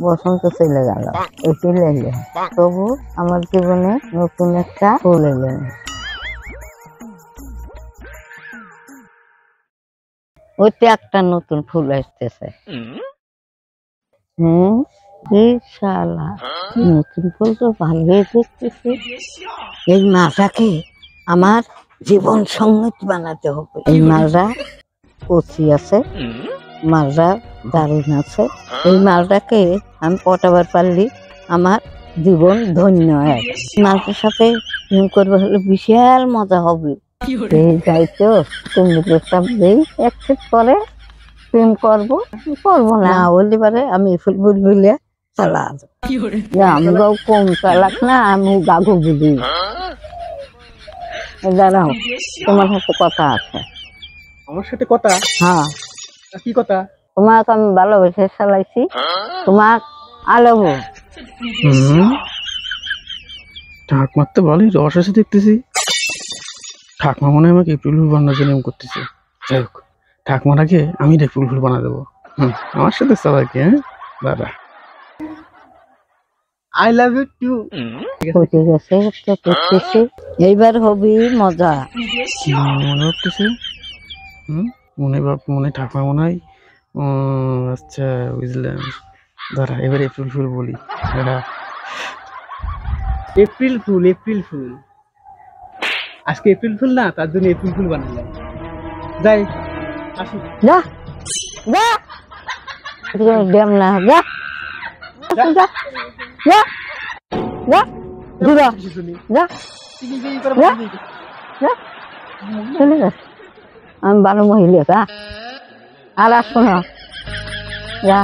বসন্ত চলে গেল, এপ্রিল এলো, তবু আমার জীবনে নতুন একটা ফুল এলো না। ওইতে একটা নতুন ফুল আসতেছে। কি শালা, নতুন ফুল তো ভালোই দেখতেছি। এই মালটাকে আমার জীবন সঙ্গীত বানাতে হবে। এই মালটা কচি আছে, মালটা দারুণ আছে। এই মালটাকে আমি পটাবার পারলি আমার জীবন ধন্য হয়। মালটার সাথে প্রেম করবে হলে বিশাল মজা হবে। এই যাইতো তুমি প্রস্তাব দেই, অ্যাকসেপ্ট করে প্রেম করবো না বলতে পারে আমি ফুল বুলবুলিয়া চালা আমি কম চালাক না, আমি গাগু বুঝি। দাঁড়াও, তোমার সাথে কথা আছে। আমার সাথে কথা? হ্যাঁ। কি কথা? তোমাকে আমি ভালোবেসে চালাইছি, তোমার আলোবো। ঠাকমার তো ভালোই রস আছে দেখতেছি। ঠাকমা মনে হয় আমাকে এপ্রিল ফুল বানানোর জন্য এমন করতেছে। যাই হোক, ঠাকমার আগে আমি এপ্রিল ফুল বানা দেবো। আমার সাথে সবাই কি? হ্যাঁ দাদা, আই লাভ ইউ টু। এইবার হবি মজা। মনে হচ্ছে মনে ঠাকমা মনে হয়। আচ্ছা বুঝলাম। দাঁড়া, এবার এপ্রিল ফুল বলি। এপ্রিল ফুল, এপ্রিল ফুল, আজকে এপ্রিল ফুল না, তার জন্য এপ্রিল ফুল বানালাম। যাই আসি। যা যা দেম না, যা যা যা যা যা যা চলে গেছে। আমি ভালো মহিলা আর আসবো না, যা।